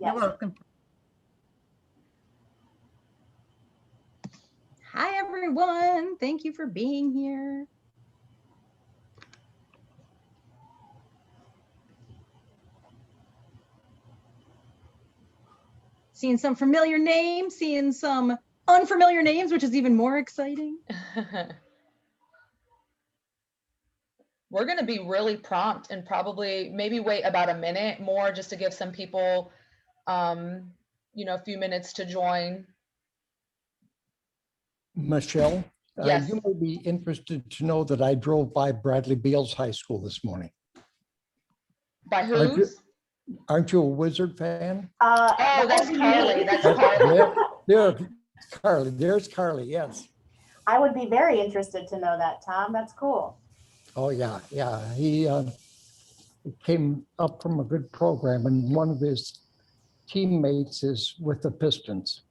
You're welcome. Hi, everyone. Thank you for being here. Seeing some familiar names, seeing some unfamiliar names, which is even more exciting. We're going to be really prompt and probably maybe wait about a minute more just to give some people, you know, a few minutes to join. Michelle, Yes. you may be interested to know that I drove by Bradley Beals High School this morning. By whose? Aren't you a Wizard fan? Oh, that's Carly. That's Carly. Carly. There's Carly, yes. I would be very interested to know that, Tom. That's cool. Oh, yeah. He came up from a good program, and one of his teammates is with the Pistons.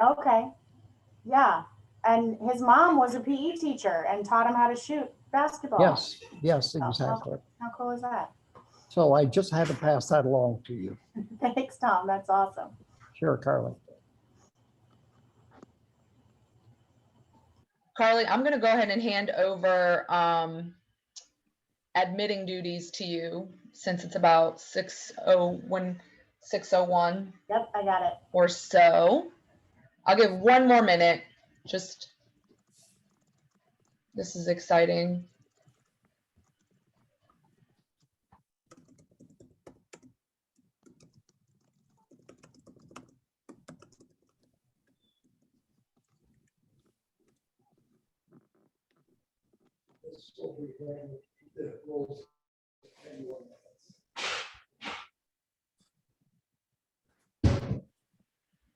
Okay. Yeah. And his mom was a PE teacher and taught him how to shoot basketball. Yes, exactly. How cool is that? So I just had to pass that along to you. Thanks, Tom. That's awesome. Sure, Carly. Carly, I'm going to go ahead and hand over admitting duties to you since it's about 6:01. Yep, I got it. Or so. I'll give one more minute. Just, this is exciting.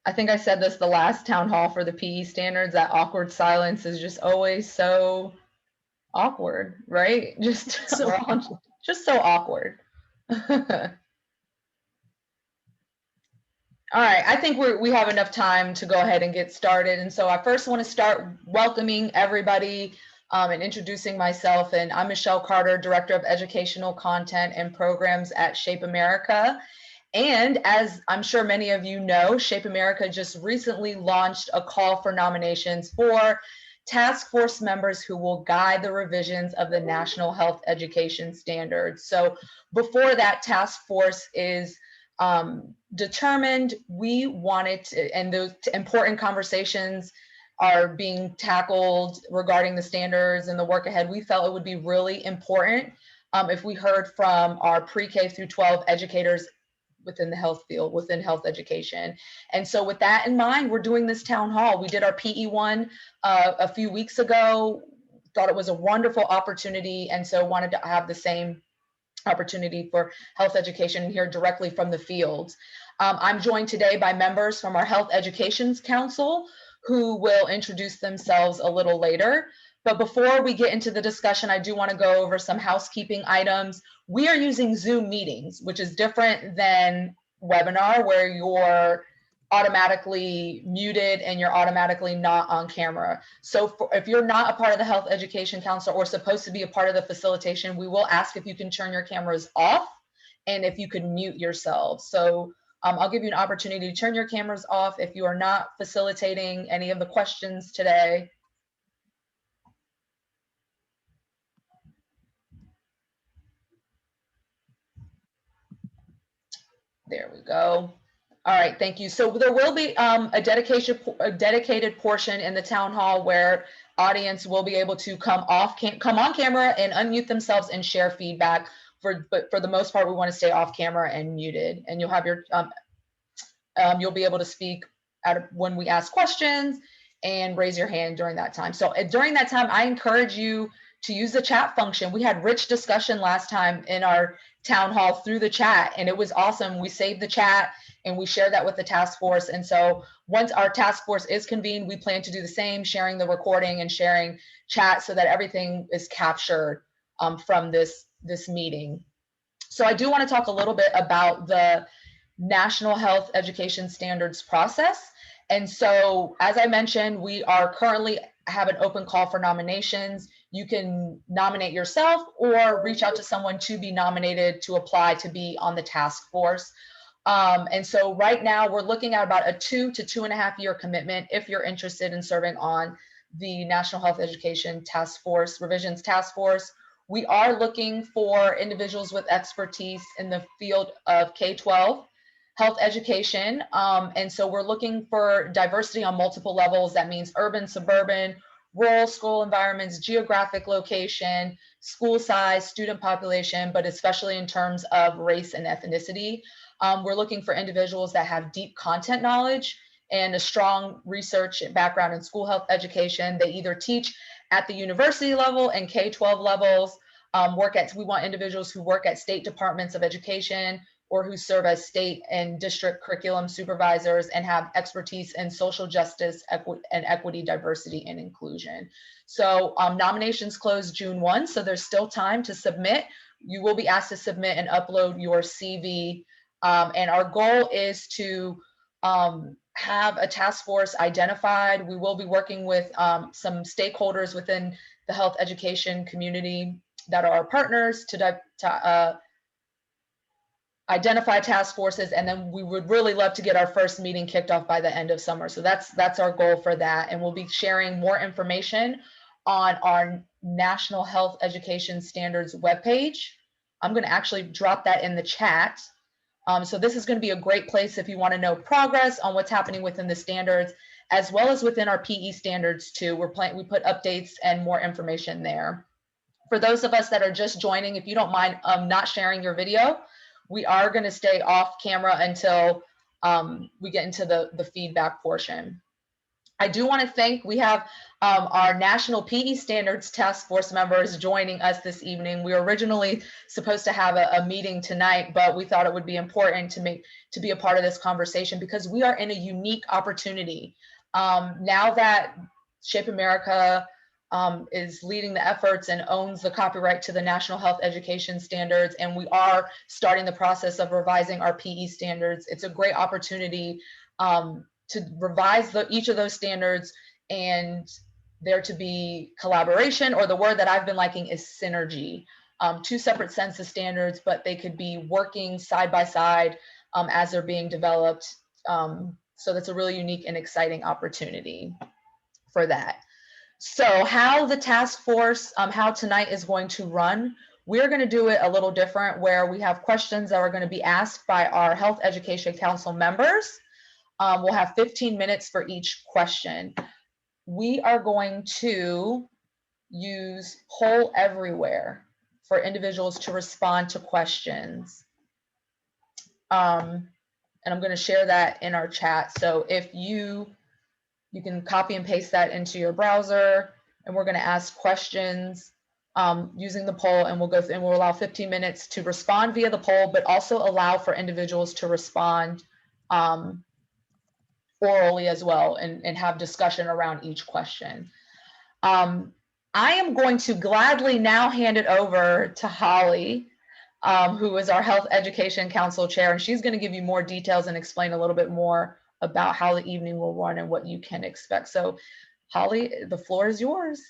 I think I said this the last town hall for the PE standards, that awkward silence is just always so awkward, right? Just so awkward. All right, I think we have enough time to go ahead and get started. And so I first want to start welcoming everybody and introducing myself. And I'm Michelle Carter, Director of Educational Content and Programs at Shape America. And as I'm sure many of you know, Shape America just recently launched a call for nominations for task force members who will guide the revisions of the National Health Education Standards. So before that task force is determined, we wanted to, and those important conversations are being tackled regarding the standards and the work ahead. We felt it would be really important if we heard from our pre-K through 12 educators within the health field, within health education. And so with that in mind, we're doing this town hall. We did our PE one a few weeks ago, thought it was a wonderful opportunity, and so wanted to have the same opportunity for health education and hear directly from the field. I'm joined today by members from our Health Education Council who will introduce themselves a little later. But before we get into the discussion, I do want to go over some housekeeping items. We are using Zoom meetings, which is different than webinar where you're automatically muted and you're automatically not on camera. So if you're not a part of the Health Education Council or supposed to be a part of the facilitation, we will ask if you can turn your cameras off and if you can mute yourselves. So I'll give you an opportunity to turn your cameras off if you are not facilitating any of the questions today. There we go. All right, thank you. So there will be a dedicated portion in the town hall where audience will be able to come on camera and unmute themselves and share feedback. But for the most part, we want to stay off camera and muted. And you'll have your you'll be able to speak when we ask questions and raise your hand during that time. So during that time, I encourage you to use the chat function. We had rich discussion last time in our town hall through the chat, and it was awesome. We saved the chat and we shared that with the task force. And so once our task force is convened, we plan to do the same, sharing the recording and sharing chat so that everything is captured from this meeting. So I do want to talk a little bit about the National Health Education Standards process. And so, as I mentioned, we are currently have an open call for nominations. You can nominate yourself or reach out to someone to be nominated to apply to be on the task force. And so right now we're looking at about a 2 to 2.5 year commitment if you're interested in serving on the National Health Education Task Force, Revisions Task Force. We are looking for individuals with expertise in the field of K-12 health education. And so we're looking for diversity on multiple levels. That means urban, suburban, rural school environments, geographic location, school size, student population, but especially in terms of race and ethnicity. We're looking for individuals that have deep content knowledge and a strong research background in school health education. They either teach at the university level and K-12 levels, we want individuals who work at state departments of education or who serve as state and district curriculum supervisors and have expertise in social justice, equity, diversity, and inclusion. So nominations close June 1, so there's still time to submit. You will be asked to submit and upload your CV. And our goal is to have a task force identified. We will be working with some stakeholders within the health education community that are our partners to identify task forces, and then we would really love to get our first meeting kicked off by the end of summer. So that's our goal for that, and we'll be sharing more information on our National Health Education Standards webpage. I'm going to actually drop that in the chat. So this is going to be a great place if you want to know progress on what's happening within the standards, as well as within our PE standards too. We put updates and more information there. For those of us that are just joining, if you don't mind not sharing your video, we are going to stay off camera until we get into the feedback portion. I do want to thank, we have our National PE Standards Task Force members joining us this evening. We were originally supposed to have a meeting tonight, but we thought it would be important to be a part of this conversation because we are in a unique opportunity. Now that Shape America is leading the efforts and owns the copyright to the National Health Education Standards, and we are starting the process of revising our PE standards. It's a great opportunity to revise each of those standards and there to be collaboration, or the word that I've been liking is synergy. Two separate sets of standards, but they could be working side by side as they're being developed. So that's a really unique and exciting opportunity for that. So how the task force, how tonight is going to run, we're going to do it a little different, where we have questions that are going to be asked by our Health Education Council members. We'll have 15 minutes for each question. We are going to use Poll Everywhere for individuals to respond to questions. And I'm going to share that in our chat. So if you can copy and paste that into your browser, and we're going to ask questions using the poll, and we'll go through, and we'll allow 15 minutes to respond via the poll, but also allow for individuals to respond orally as well, and have discussion around each question. I am going to gladly now hand it over to Holly, who is our Health Education Council Chair, and she's going to give you more details and explain a little bit more about how the evening will run and what you can expect. So Holly, the floor is yours.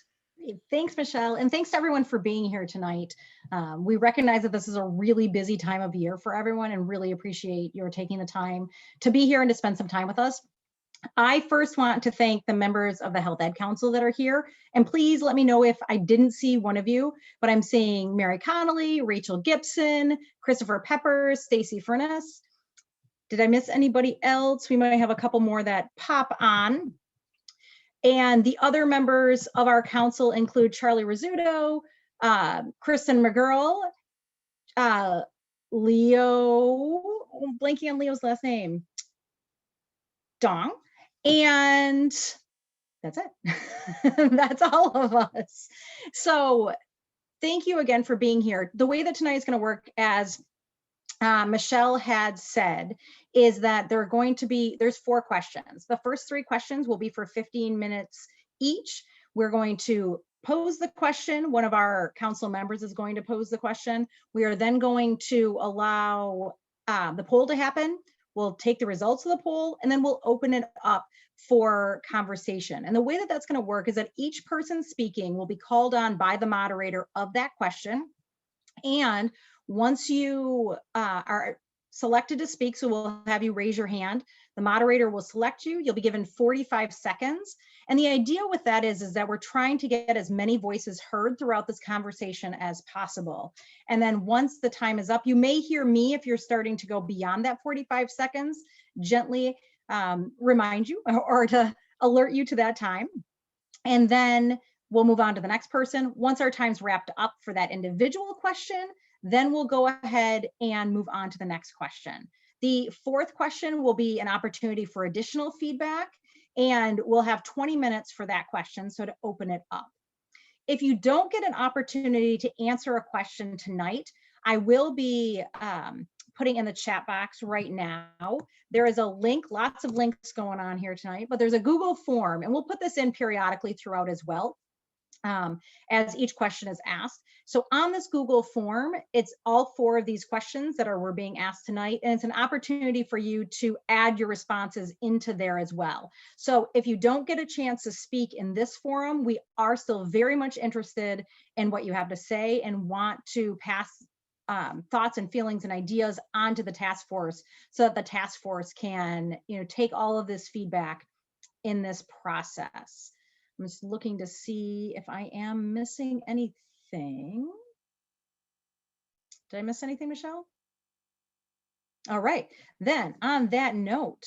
Thanks, Michelle, and thanks to everyone for being here tonight. We recognize that this is a really busy time of year for everyone, and really appreciate your taking the time to be here and to spend some time with us. I first want to thank the members of the Health Ed Council that are here, and please let me know if I didn't see one of you, but I'm seeing Mary Connolly, Rachel Gibson, Christopher Peppers, Stacy Furness. Did I miss anybody else? We might have a couple more that pop on. And the other members of our council include Charlie Rizzuto, Kristen McGurl, Leo, I'm blanking on Leo's last name, Dong, and that's it. That's all of us. So thank you again for being here. The way that tonight is going to work, as Michelle had said, is that there's 4 questions. The first 3 questions will be for 15 minutes each. We're going to pose the question. One of our council members is going to pose the question. We are then going to allow the poll to happen. We'll take the results of the poll, and then we'll open it up for conversation. And the way that that's going to work is that each person speaking will be called on by the moderator of that question. And once you are selected to speak, so we'll have you raise your hand. The moderator will select you. You'll be given 45 seconds. And the idea with that is that we're trying to get as many voices heard throughout this conversation as possible. And then once the time is up, you may hear me, if you're starting to go beyond that 45 seconds, gently remind you or to alert you to that time. And then we'll move on to the next person. Once our time's wrapped up for that individual question, then we'll go ahead and move on to the next question. The fourth question will be an opportunity for additional feedback, and we'll have 20 minutes for that question, so to open it up. If you don't get an opportunity to answer a question tonight, I will be putting in the chat box right now. There is a link, lots of links going on here tonight, but there's a Google form, and we'll put this in periodically throughout as well, as each question is asked. So on this Google form, it's all 4 of these questions that were being asked tonight, and it's an opportunity for you to add your responses into there as well. So if you don't get a chance to speak in this forum, we are still very much interested in what you have to say and want to pass thoughts and feelings and ideas onto the task force, so that the task force can, take all of this feedback in this process. I'm just looking to see if I am missing anything. Did I miss anything, Michelle? All right, then on that note,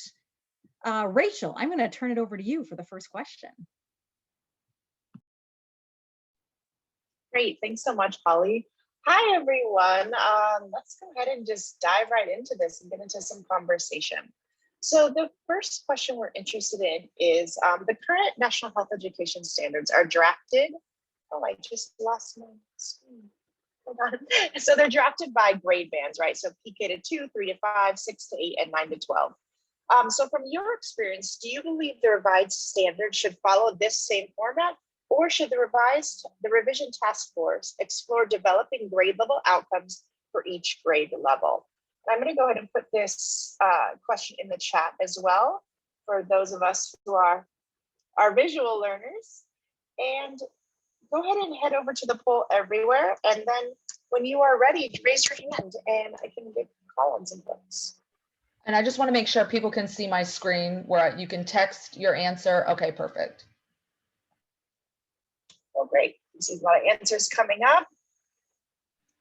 Rachel, I'm going to turn it over to you for the first question. Great, thanks so much, Holly. Hi, everyone. Let's go ahead and just dive right into this and get into some conversation. So the first question we're interested in is the current National Health Education Standards are drafted. Oh, I just lost my screen. Hold on. So they're drafted by grade bands, right? So PK to 2, 3 to 5, 6 to 8, and 9 to 12. So from your experience, do you believe the revised standards should follow this same format, or should the revision task force explore developing grade level outcomes for each grade level? I'm going to go ahead and put this question in the chat as well for those of us who are visual learners. And go ahead and head over to the poll everywhere. And then when you are ready, raise your hand and I can give columns and books. And I just want to make sure people can see my screen where you can text your answer. Okay, perfect. Oh, great. You see a lot of answers coming up.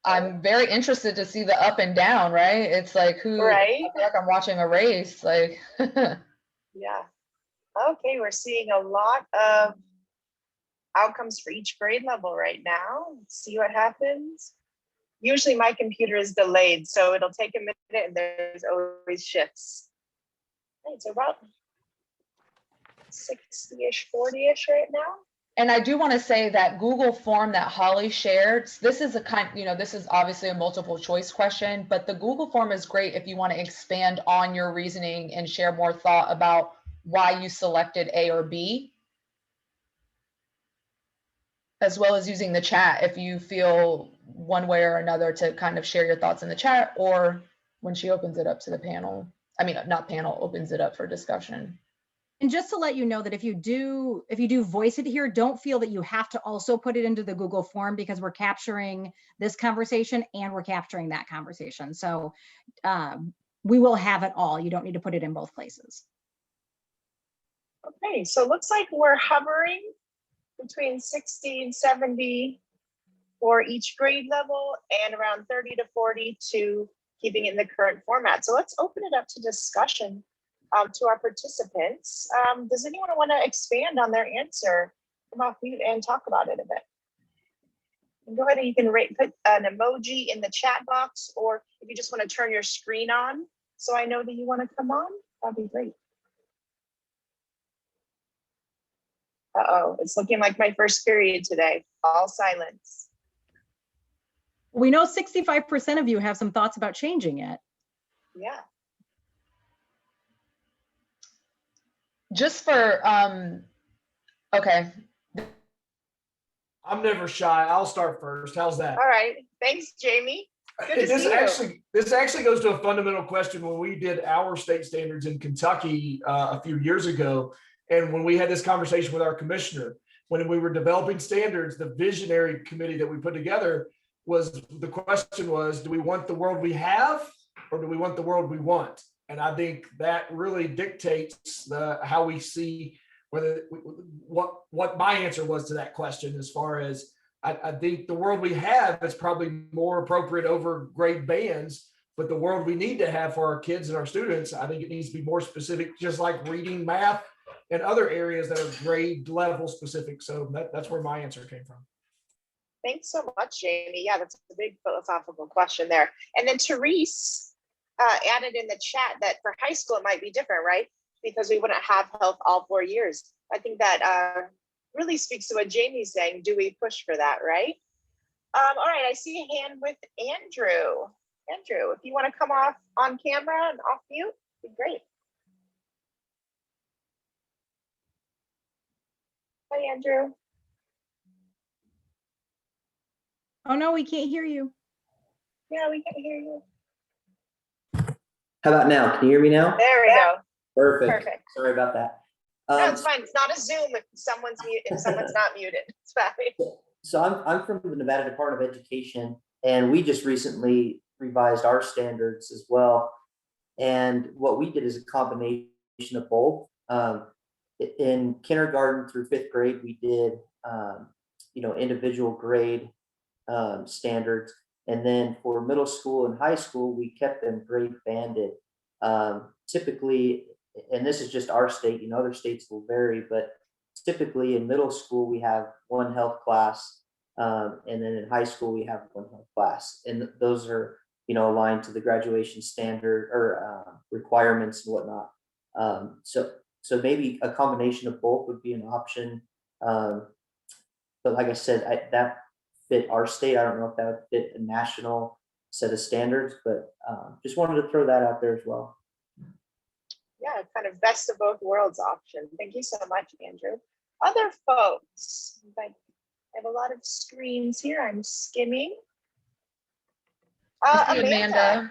I'm very interested to see the up and down, right? It's like who, right? I feel like I'm watching a race, like. Yeah. Okay, we're seeing a lot of outcomes for each grade level right now. Let's see what happens. Usually my computer is delayed, so it'll take a minute and there's always shifts. It's about 60-ish, 40-ish right now. And I do want to say that Google form that Holly shared, this is a kind, this is obviously a multiple choice question, but the Google form is great if you want to expand on your reasoning and share more thought about why you selected A or B, as well as using the chat if you feel one way or another to kind of share your thoughts in the chat, or when she opens it up to the panel, I mean, not panel, opens it up for discussion. And just to let you know that if you do voice it here, don't feel that you have to also put it into the Google form, because we're capturing this conversation and we're capturing that conversation. So we will have it all. You don't need to put it in both places. Okay, so it looks like we're hovering between 60 and 70 for each grade level and around 30 to 42 keeping it in the current format. So let's open it up to discussion to our participants. Does anyone want to expand on their answer? Come off mute and talk about it a bit. And go ahead and you can put an emoji in the chat box, or if you just want to turn your screen on so I know that you want to come on, that'd be great. Uh-oh, it's looking like my first period today. All silence. We know 65% of you have some thoughts about changing it. Yeah. Just for, okay. I'm never shy. I'll start first. How's that? All right. Thanks, Jamie. Good to see you. This actually goes to a fundamental question. When we did our state standards in Kentucky a few years ago, and when we had this conversation with our commissioner, when we were developing standards, the visionary committee that we put together was, the question was, do we want the world we have, or do we want the world we want? And I think that really dictates how we see what my answer was to that question. As far as I think the world we have is probably more appropriate over grade bands, but the world we need to have for our kids and our students, I think it needs to be more specific, just like reading, math, and other areas that are grade level specific. So that's where my answer came from. Thanks so much, Jamie. Yeah, that's a big philosophical question there. And then Therese added in the chat that for high school, it might be different, right? Because we wouldn't have health all 4 years. I think that really speaks to what Jamie's saying. Do we push for that, right? All right, I see a hand with Andrew. Andrew, if you want to come off on camera and off mute, it'd be great. Hi, Andrew. Oh no, we can't hear you. Yeah, we can hear you. How about now? Can you hear me now? There we go. Perfect. Sorry about that. No, it's fine. It's not a Zoom if someone's not muted. It's fine. So I'm from the Nevada Department of Education, and we just recently revised our standards as well. And what we did is a combination of both. In kindergarten through 5th grade, we did individual grade standards. And then for middle school and high school, we kept them grade banded. Typically, and this is just our state, other states will vary, but typically in middle school, we have one health class. And then in high school, we have one health class. And those are, aligned to the graduation standard or requirements and whatnot. So maybe a combination of both would be an option. But like I said, that fit our state. I don't know if that would fit a national set of standards, but just wanted to throw that out there as well. Yeah, kind of best of both worlds option. Thank you so much, Andrew. Other folks, I have a lot of screens here. I'm skimming. Amanda.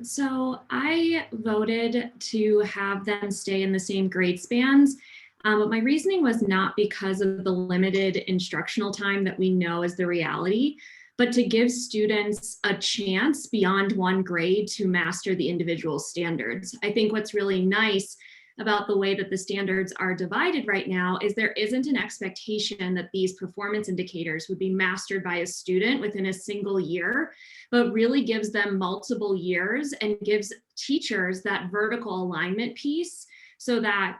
So I voted to have them stay in the same grade spans, but my reasoning was not because of the limited instructional time that we know is the reality, but to give students a chance beyond one grade to master the individual standards. I think what's really nice about the way that the standards are divided right now is there isn't an expectation that these performance indicators would be mastered by a student within a single year, but really gives them multiple years and gives teachers that vertical alignment piece so that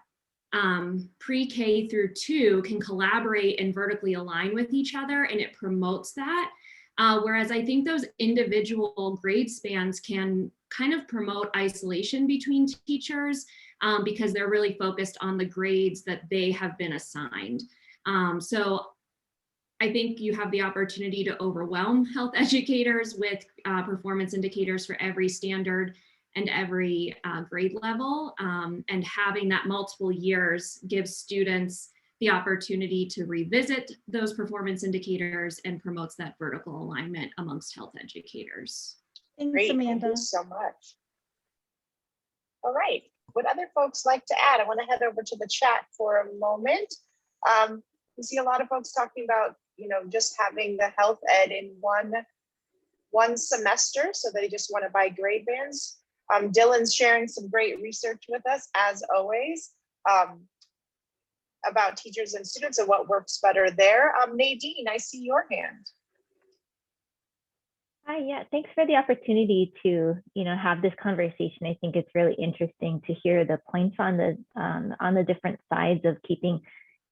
pre-K through 2 can collaborate and vertically align with each other, and it promotes that. Whereas I think those individual grade spans can kind of promote isolation between teachers because they're really focused on the grades that they have been assigned. So I think you have the opportunity to overwhelm health educators with performance indicators for every standard and every grade level. And having that multiple years gives students the opportunity to revisit those performance indicators and promotes that vertical alignment amongst health educators. Thanks, Great, Amanda. thank you so much. All right, would other folks like to add? I want to head over to the chat for a moment. We see a lot of folks talking about, just having the health ed in one semester, so they just want to buy grade bands. Dylan's sharing some great research with us, as always, about teachers and students and what works better there. Nadine, I see your hand. Hi, yeah, thanks for the opportunity to, have this conversation. I think it's really interesting to hear the points on the different sides of keeping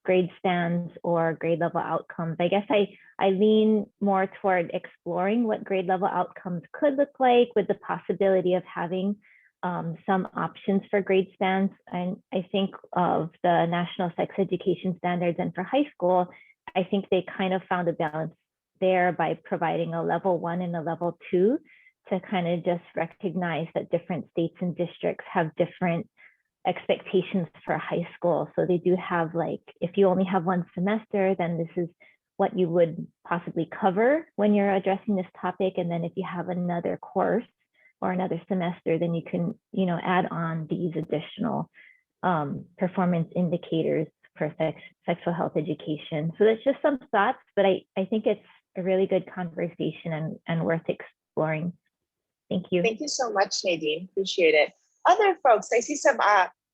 grade stands or grade level outcomes. I guess I lean more toward exploring what grade level outcomes could look like with the possibility of having some options for grade stands. And I think of the National Sex Education Standards, and for high school, I think they kind of found a balance there by providing a level 1 and a level 2 to kind of just recognize that different states and districts have different expectations for high school. So they do have, like, if you only have one semester, then this is what you would possibly cover when you're addressing this topic. And then if you have another course or another semester, then you can, add on these additional performance indicators for sexual health education. So that's just some thoughts, but I think it's a really good conversation and worth exploring. Thank you. Thank you so much, Nadine. Appreciate it. Other folks, I see some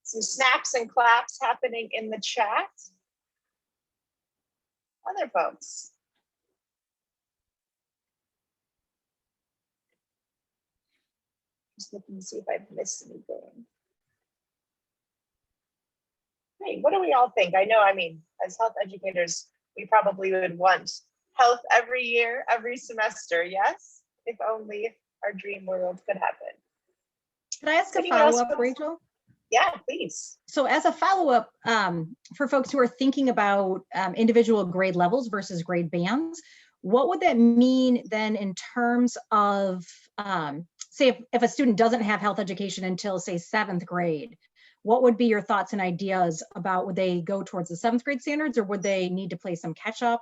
snaps and claps happening in the chat. Other folks. Just looking to see if I've missed anything. Hey, what do we all think? I know, I mean, as health educators, we probably would want health every year, every semester, yes? If only our dream world could happen. Can I ask a Anyone else? follow-up, Rachel? Yeah, please. So as a follow-up, for folks who are thinking about individual grade levels versus grade bands, what would that mean then in terms of, say, if a student doesn't have health education until, say, 7th grade, what would be your thoughts and ideas about, would they go towards the 7th grade standards, or would they need to play some catch up?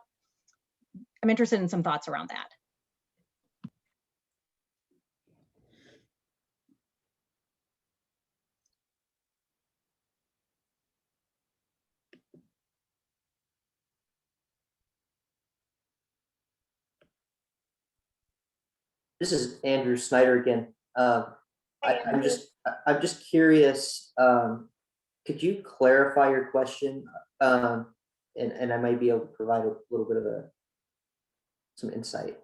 I'm interested in some thoughts around that. This is Andrew Snyder again. I'm just curious. Could you clarify your question? And I might be able to provide a little bit of some insight.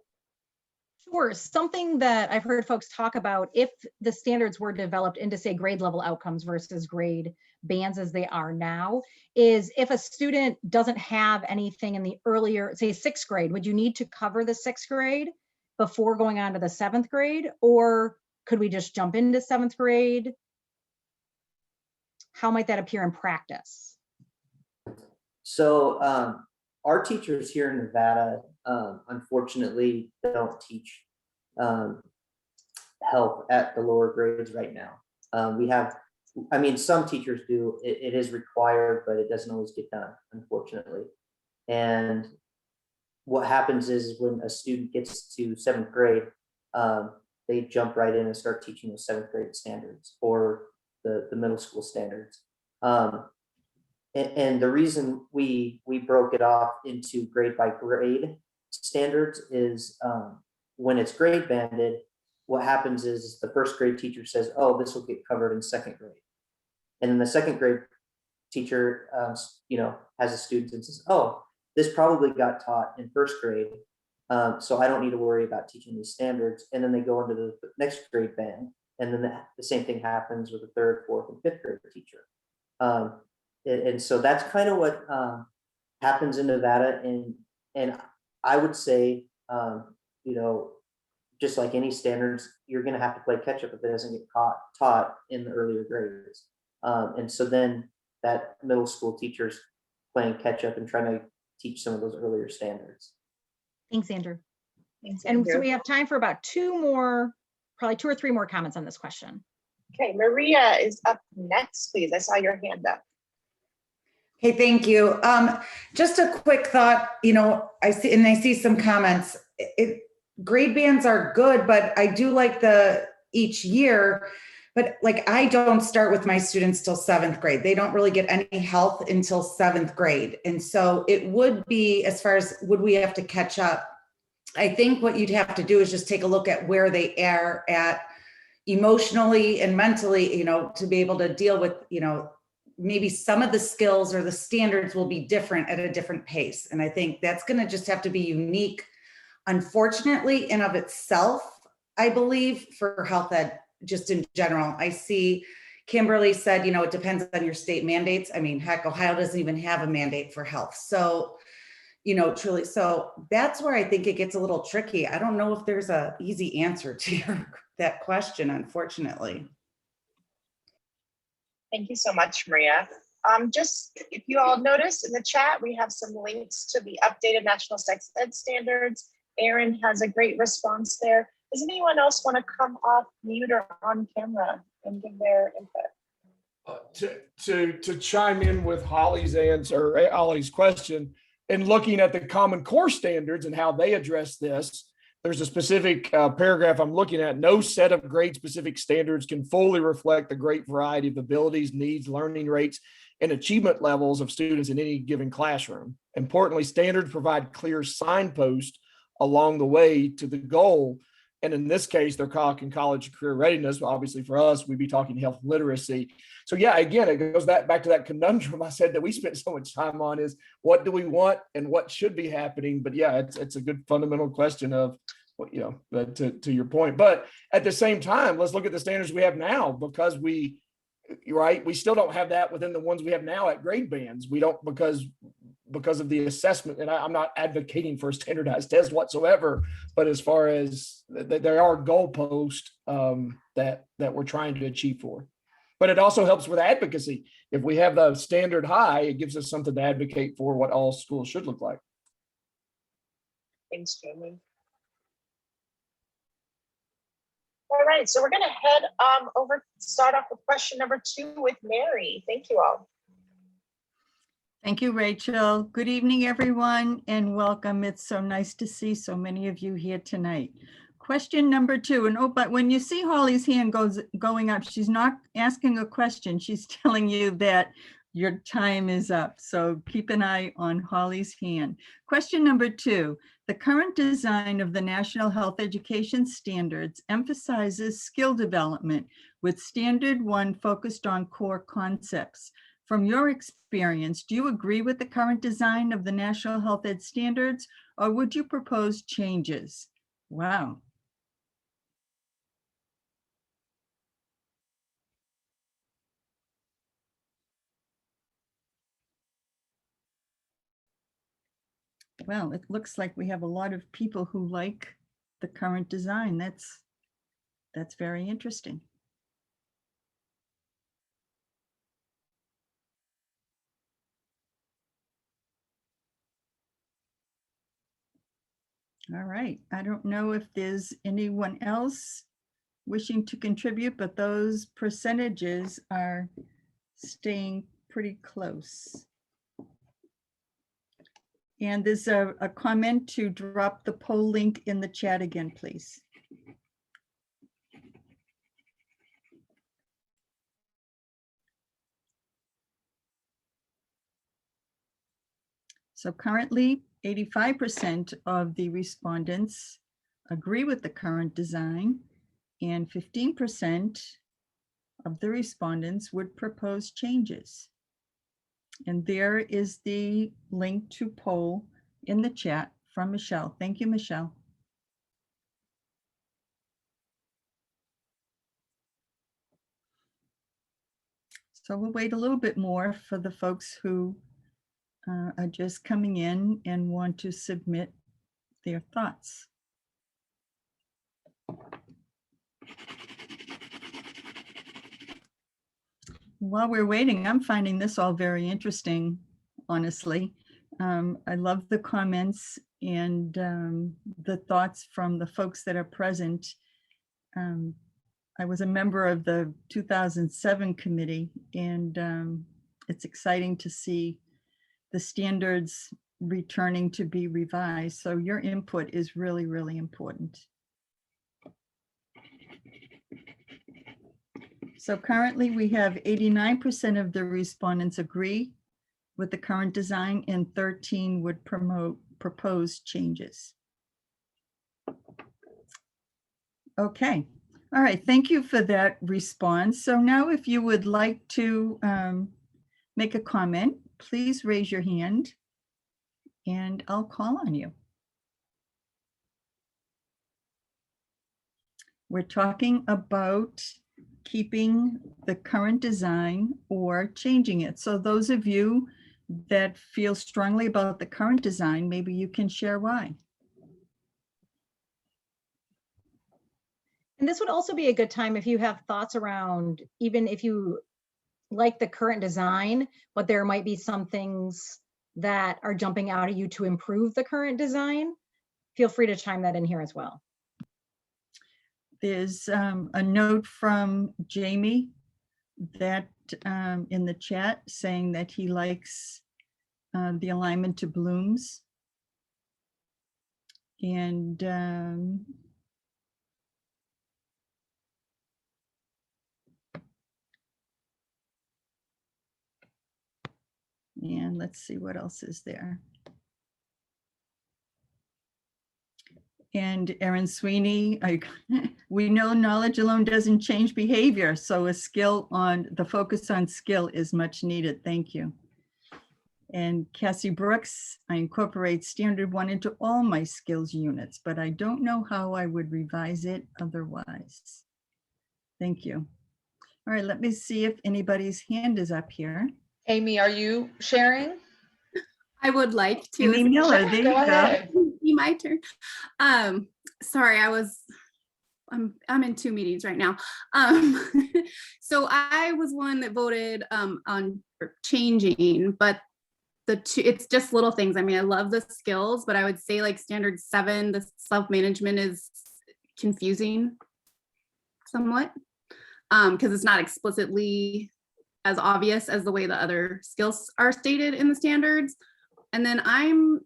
Sure. Something that I've heard folks talk about, if the standards were developed into, say, grade level outcomes versus grade bands as they are now, is if a student doesn't have anything in the earlier, say, 6th grade, would you need to cover the 6th grade before going on to the 7th grade? Or could we just jump into 7th grade? How might that appear in practice? So our teachers here in Nevada, unfortunately, don't teach health at the lower grades right now. We have, I mean, some teachers do, it is required, but it doesn't always get done, unfortunately. And what happens is when a student gets to 7th grade, they jump right in and start teaching the 7th grade standards or the middle school standards. And the reason we broke it off into grade by grade standards is when it's grade banded, what happens is the 1st grade teacher says, oh, this will get covered in 2nd grade. And then the 2nd grade teacher, has a student and says, oh, this probably got taught in 1st grade. So I don't need to worry about teaching these standards. And then they go into the next grade band. And then the same thing happens with the 3rd, 4th, and 5th grade teacher. And so that's kind of what happens in Nevada. And I would say, just like any standards, you're going to have to play catch up if it doesn't get taught in the earlier grades. And so then that middle school teacher's playing catch up and trying to teach some of those earlier standards. Thanks, Andrew. Thanks, And Andrew. so we have time for about probably 2 or 3 more comments on this question. Okay, Maria is up next, please. I saw your hand up. Hey, thank you. Just a quick thought, I see some comments. Grade bands are good, but I do like each year, but like I don't start with my students till 7th grade. They don't really get any health until 7th grade. And so it would be, as far as would we have to catch up, I think what you'd have to do is just take a look at where they are at emotionally and mentally, to be able to deal with, maybe some of the skills or the standards will be different at a different pace. And I think that's going to just have to be unique, unfortunately, in of itself, I believe, for health ed, just in general. I see Kimberly said, it depends on your state mandates. I mean, heck, Ohio doesn't even have a mandate for health. So, truly, so that's where I think it gets a little tricky. I don't know if there's an easy answer to that question, unfortunately. Thank you so much, Maria. Just if you all noticed in the chat, we have some links to the updated National Sex Ed Standards. Erin has a great response there. Does anyone else want to come off mute or on camera and give their input? To chime in with Holly's answer, Holly's question, and looking at the Common Core standards and how they address this, there's a specific paragraph I'm looking at. No set of grade-specific standards can fully reflect the great variety of abilities, needs, learning rates, and achievement levels of students in any given classroom. Importantly, standards provide clear signposts along the way to the goal. And in this case, they're talking college career readiness. Obviously for us, we'd be talking health literacy. So yeah, again, it goes back to that conundrum I said that we spent so much time on, is what do we want and what should be happening? But yeah, it's a good fundamental question of, to your point. But at the same time, let's look at the standards we have now, because we still don't have that within the ones we have now at grade bands. We don't, because of the assessment, and I'm not advocating for a standardized test whatsoever, but as far as there are goalposts that we're trying to achieve for. But it also helps with advocacy. If we have the standard high, it gives us something to advocate for what all schools should look like. Thanks, Jamie. All right, so we're going to head start off with question number 2 with Mary. Thank you all. Thank you, Rachel. Good evening, everyone, and welcome. It's so nice to see so many of you here tonight. Question number 2, and but when you see Holly's hand going up, she's not asking a question. She's telling you that your time is up. So keep an eye on Holly's hand. Question number 2, the current design of the National Health Education Standards emphasizes skill development with Standard 1 focused on core concepts. From your experience, do you agree with the current design of the National Health Ed Standards, or would you propose changes? Wow. Well, it looks like we have a lot of people who like the current design. That's very interesting. All right, I don't know if there's anyone else wishing to contribute, but those percentages are staying pretty close. And there's a comment to drop the poll link in the chat again, please. So currently, 85% of the respondents agree with the current design, and 15% of the respondents would propose changes. And there is the link to poll in the chat from Michelle. Thank you, Michelle. So we'll wait a little bit more for the folks who are just coming in and want to submit their thoughts. While we're waiting, I'm finding this all very interesting, honestly. I love the comments and the thoughts from the folks that are present. I was a member of the 2007 committee, and it's exciting to see the standards returning to be revised. So your input is really, really important. So currently we have 89% of the respondents agree with the current design, and 13 would propose changes. Okay, all right, thank you for that response. So now if you would like to make a comment, please raise your hand and I'll call on you. We're talking about keeping the current design or changing it. So those of you that feel strongly about the current design, maybe you can share why. And this would also be a good time if you have thoughts around, even if you like the current design, but there might be some things that are jumping out at you to improve the current design, feel free to chime that in here as well. There's a note from Jamie that in the chat saying that he likes the alignment to blooms. And let's see what else is there. And Erin Sweeney, we know knowledge alone doesn't change behavior, so the focus on skill is much needed. Thank you. And Cassie Brooks, I incorporate standard 1 into all my skills units, but I don't know how I would revise it otherwise. Thank you. All right, let me see if anybody's hand is up here. Amy, are you sharing? I would like to. Amy Miller, there you Go go. ahead. Be my turn. Sorry, I'm in 2 meetings right now. So I was one that voted on changing, but it's just little things. I mean, I love the skills, but I would say like standard 7, the self-management is confusing somewhat because it's not explicitly as obvious as the way the other skills are stated in the standards. And then I'm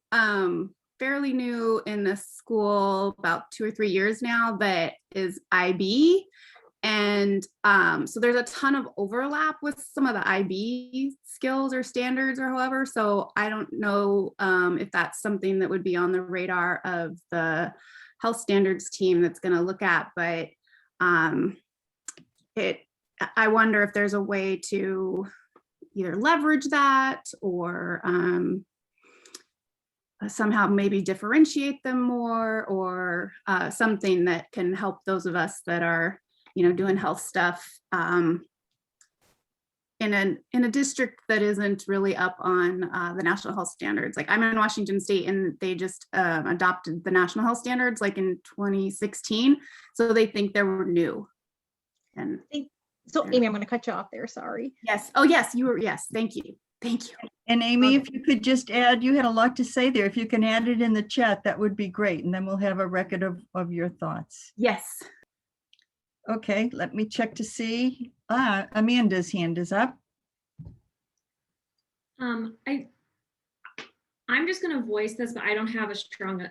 fairly new in this school, about 2 or 3 years now, that is IB. And so there's a ton of overlap with some of the IB skills or standards or however. So I don't know if that's something that would be on the radar of the health standards team that's going to look at, but I wonder if there's a way to either leverage that or somehow maybe differentiate them more, or something that can help those of us that are, doing health stuff in a district that isn't really up on the national health standards. Like I'm in Washington State, and they just adopted the national health standards like in 2016, so they think they were new. And so Amy, I'm going to cut you off there. Sorry. Yes. Oh yes, you were. Yes. Thank you. Thank you. And Amy, if you could just add, you had a lot to say there. If you can add it in the chat, that would be great. And then we'll have a record of your thoughts. Yes. Okay, let me check to see. Amanda's hand is up. I'm just going to voice this, but I don't have a strong,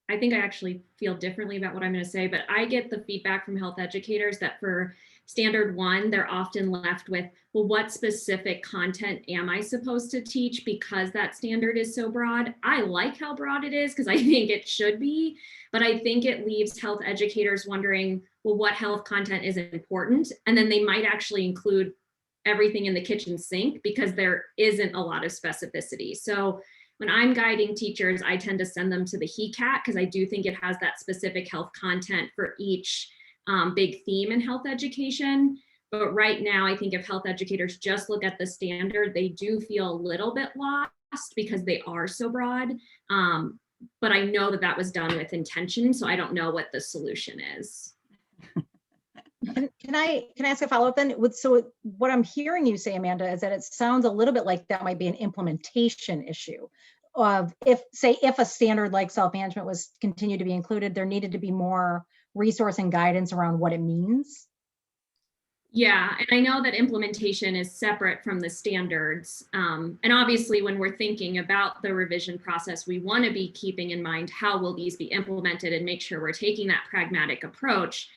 I think I actually feel differently about what I'm going to say, but I get the feedback from health educators that for standard 1, they're often left with, well, what specific content am I supposed to teach because that standard is so broad? I like how broad it is because I think it should be, but I think it leaves health educators wondering, well, what health content is important? And then they might actually include everything in the kitchen sink because there isn't a lot of specificity. So when I'm guiding teachers, I tend to send them to the HECAT because I do think it has that specific health content for each big theme in health education. But right now, I think if health educators just look at the standard, they do feel a little bit lost because they are so broad. But I know that was done with intention, so I don't know what the solution is. Can I ask a follow-up then? So what I'm hearing you say, Amanda, is that it sounds a little bit like that might be an implementation issue of if a standard like self-management was continued to be included, there needed to be more resource and guidance around what it means. Yeah, and I know that implementation is separate from the standards. And obviously when we're thinking about the revision process, we want to be keeping in mind how will these be implemented and make sure we're taking that pragmatic approach.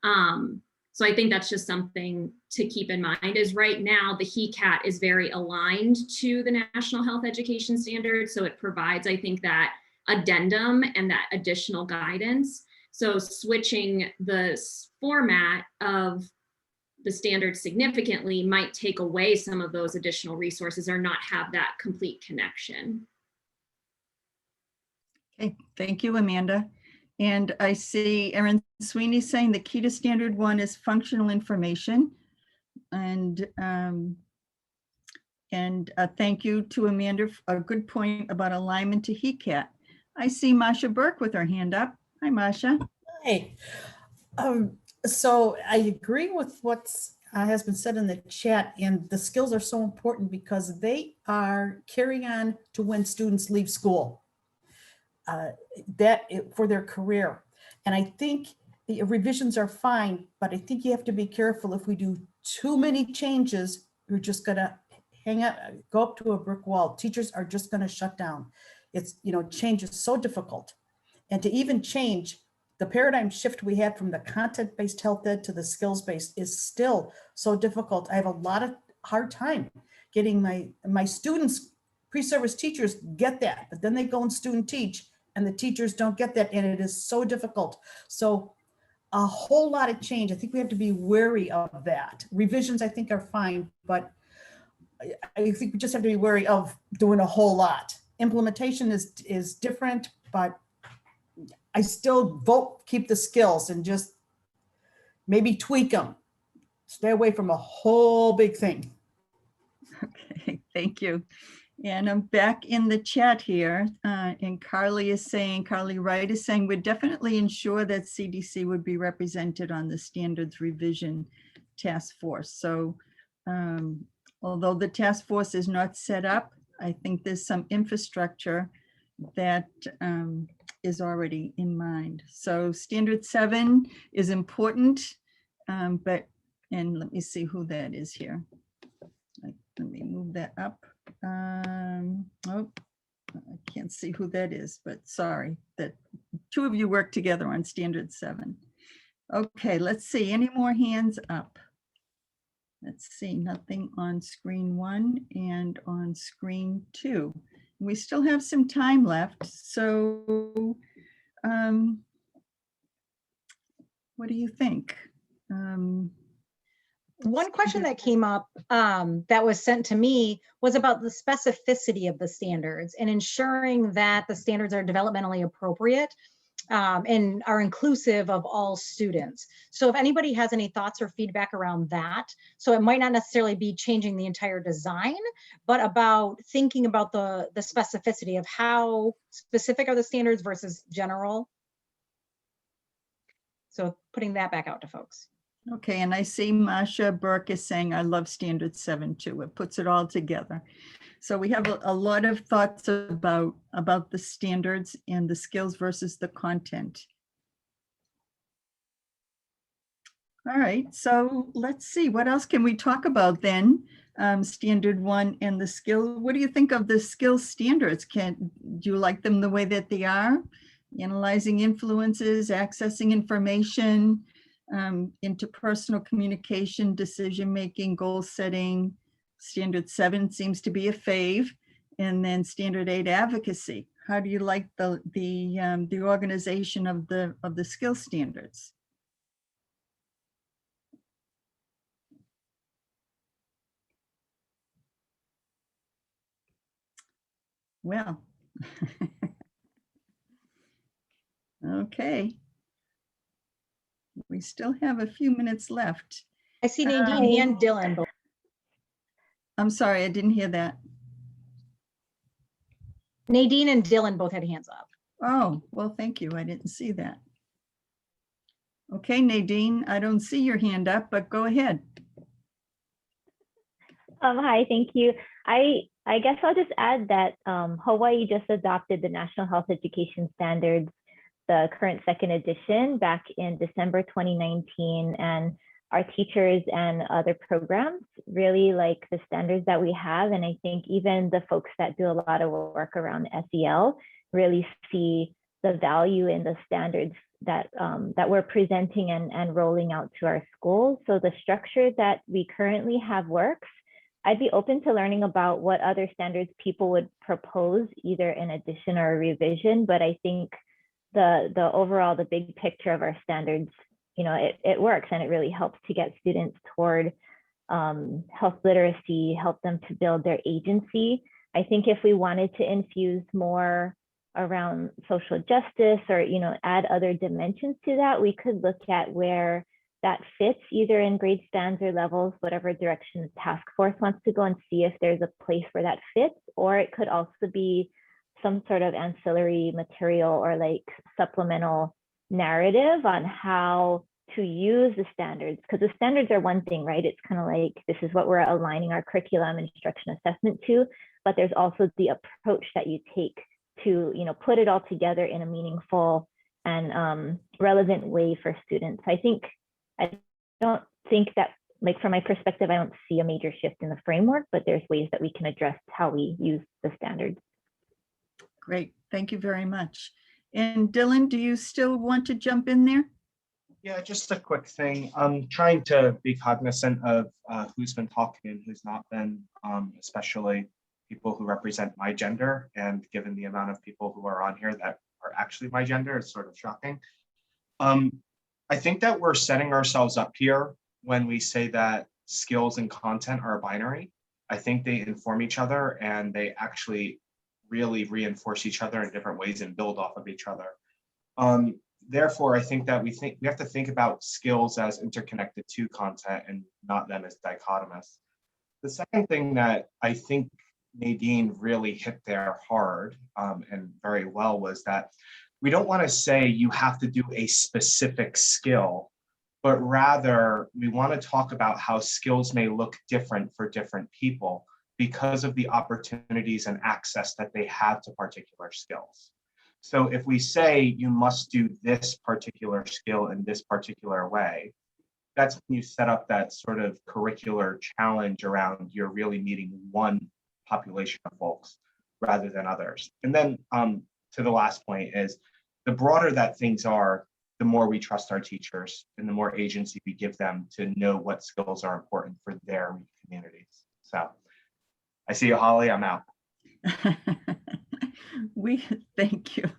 So I think that's just something to keep in mind is right now the HECAT is very aligned to the National Health Education Standards. So it provides, I think, that addendum and that additional guidance. So switching the format of the standard significantly might take away some of those additional resources or not have that complete connection. Okay, thank you, Amanda. And I see Erin Sweeney saying the key to standard 1 is functional information. And thank you to Amanda for a good point about alignment to HECAT. I see Masha Burke with her hand up. Hi, Masha. Hey, so I agree with what has been said in the chat, and the skills are so important because they are carrying on to when students leave school. For their career. And I think the revisions are fine, but I think you have to be careful. If we do too many changes, you're just gonna go up to a brick wall. Teachers are just gonna shut down. It's, change is so difficult. And to even change the paradigm shift we had from the content-based health ed to the skills-based is still so difficult. I have a lot of hard time getting my students, pre-service teachers get that, but then they go and student teach and the teachers don't get that, and it is so difficult. So a whole lot of change. I think we have to be wary of that. Revisions, I think, are fine, but I think we just have to be wary of doing a whole lot. Implementation is different, but I still vote keep the skills and just maybe tweak them. Stay away from a whole big thing. Okay, thank you. And I'm back in the chat here, and Carly Wright is saying, would definitely ensure that CDC would be represented on the standards revision task force. So although the task force is not set up, I think there's some infrastructure that is already in mind. So standard 7 is important, and let me see who that is here. Let me move that up. Oh, I can't see who that is, but sorry that 2 of you work together on standard 7. Okay, let's see, any more hands up? Let's see, nothing on screen 1 and on screen 2. We still have some time left, so what do you think? One question that came up that was sent to me was about the specificity of the standards and ensuring that the standards are developmentally appropriate and are inclusive of all students. So if anybody has any thoughts or feedback around that, so it might not necessarily be changing the entire design, but about thinking about the specificity of how specific are the standards versus general. So putting that back out to folks. Okay, and I see Masha Burke is saying, I love standard 7 too. It puts it all together. So we have a lot of thoughts about the standards and the skills versus the content. All right, so let's see, what else can we talk about then? Standard 1 and the skill. What do you think of the skill standards? Do you like them the way that they are? Analyzing influences, accessing information, interpersonal communication, decision-making, goal setting. Standard 7 seems to be a fave. And then standard 8, advocacy. How do you like the organization of the skill standards? Well, okay. We still have a few minutes left. I see Nadine and Dylan. I'm sorry, I didn't hear that. Nadine and Dylan both had hands up. Oh, well, thank you. I didn't see that. Okay, Nadine, I don't see your hand up, but go ahead. Hi, thank you. I guess I'll just add that Hawaii just adopted the National Health Education Standards, the current 2nd edition, back in December 2019. And our teachers and other programs really like the standards that we have. And I think even the folks that do a lot of work around SEL really see the value in the standards that that we're presenting and rolling out to our schools. So the structure that we currently have works. I'd be open to learning about what other standards people would propose, either in addition or a revision. But I think the overall, the big picture of our standards, you know, it works, and it really helps to get students toward health literacy, help them to build their agency. I think if we wanted to infuse more around social justice or, you know, add other dimensions to that, we could look at where that fits either in grade stands or levels, whatever direction the task force wants to go, and see if there's a place where that fits. Or it could also be some sort of ancillary material or like supplemental narrative on how to use the standards, because the standards are one thing, right? It's kind of like, this is what we're aligning our curriculum instruction assessment to, but there's also the approach that you take to, you know, put it all together in a meaningful and relevant way for students. I don't think that, like, from my perspective, I don't see a major shift in the framework, but there's ways that we can address how we use the standards. Great, thank you very much. And Dylan, do you still want to jump in there? Yeah, just a quick thing. I'm trying to be cognizant of who's been talking and who's not been, especially people who represent my gender. And given the amount of people who are on here that are actually my gender. It's sort of shocking. I think that we're setting ourselves up here when we say that skills and content are binary. I think they inform each other and they actually really reinforce each other in different ways and build off of each other. Therefore, I think that we have to think about skills as interconnected to content and not them as dichotomous. The second thing that I think Nadine really hit there hard and very well was that we don't want to say you have to do a specific skill, but rather we want to talk about how skills may look different for different people because of the opportunities and access that they have to particular skills. So if we say you must do this particular skill in this particular way, that's when you set up that sort of curricular challenge around you're really meeting one population of folks rather than others. And then to the last point is the broader that things are, the more we trust our teachers and the more agency we give them to know what skills are important for their communities. So I see you, Holly, I'm out. Thank you.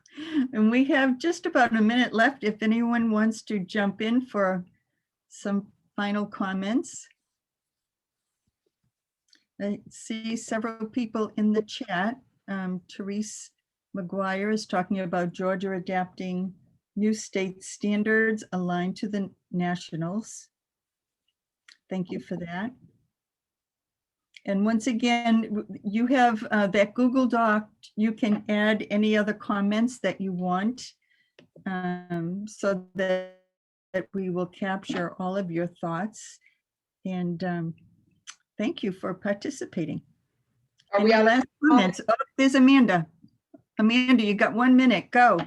And we have just about a minute left if anyone wants to jump in for some final comments. I see several people in the chat. Therese McGuire is talking about Georgia adapting new state standards aligned to the nationals. Thank you for that. And once again, you have that Google Doc. You can add any other comments that you want so that we will capture all of your thoughts. And thank you for participating. Are we Any out of last comments? Oh, there's Amanda. Amanda, you got 1 minute, go.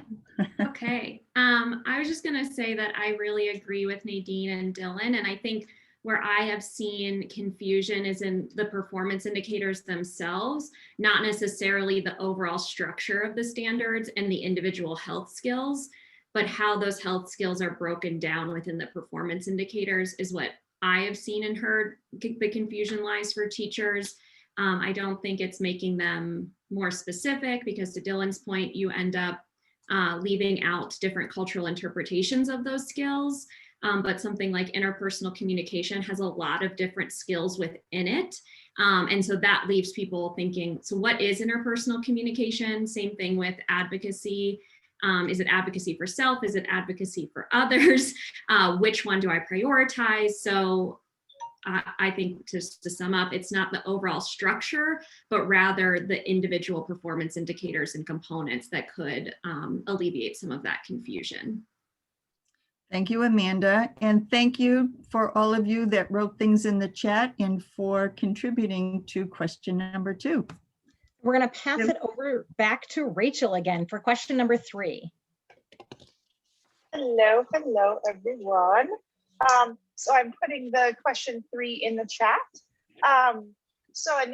Okay, I was just gonna say that I really agree with Nadine and Dylan, and I think where I have seen confusion is in the performance indicators themselves, not necessarily the overall structure of the standards and the individual health skills, but how those health skills are broken down within the performance indicators is what I have seen and heard the confusion lies for teachers. I don't think it's making them more specific because to Dylan's point, you end up leaving out different cultural interpretations of those skills. But something like interpersonal communication has a lot of different skills within it. And so that leaves people thinking, so what is interpersonal communication? Same thing with advocacy. Is it advocacy for self? Is it advocacy for others? Which one do I prioritize? So I think just to sum up, it's not the overall structure, but rather the individual performance indicators and components that could alleviate some of that confusion. Thank you, Amanda. And thank you for all of you that wrote things in the chat and for contributing to question number 2. We're going to pass it over back to Rachel again for question number 3. Hello, everyone. So I'm putting the question 3 in the chat. And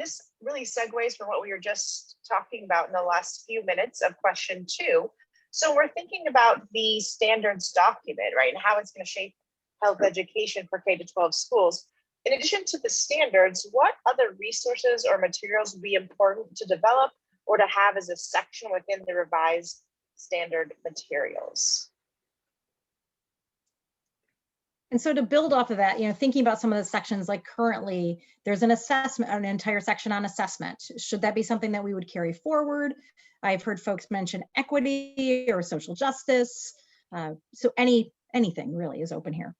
this really segues from what we were just talking about in the last few minutes of question 2. So we're thinking about the standards document, right, and how it's going to shape health education for K-12 schools. In addition to the standards, what other resources or materials would be important to develop or to have as a section within the revised standard materials? And so to build off of that, thinking about some of the sections, like currently there's an assessment, an entire section on assessment. Should that be something that we would carry forward? I've heard folks mention equity or social justice. So anything really is open here.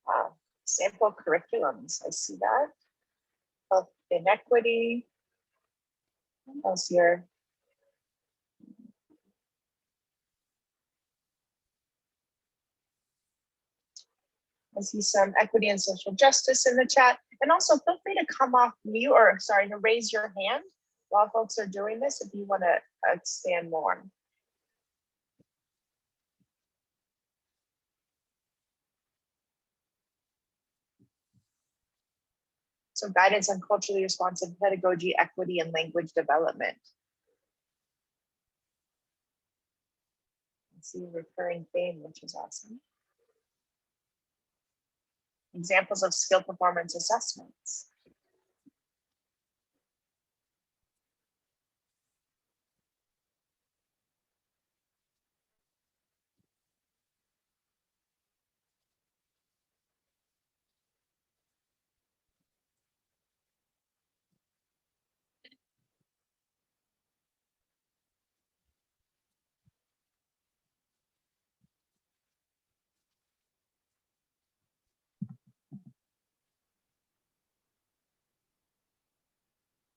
Wow, sample curriculums, I see that. Health inequity. What else here? I see some equity and social justice in the chat. And also feel free to come off mute to raise your hand while folks are doing this if you want to expand more. So guidance on culturally responsive pedagogy, equity, and language development. I see a recurring theme, which is awesome. Examples of skill performance assessments.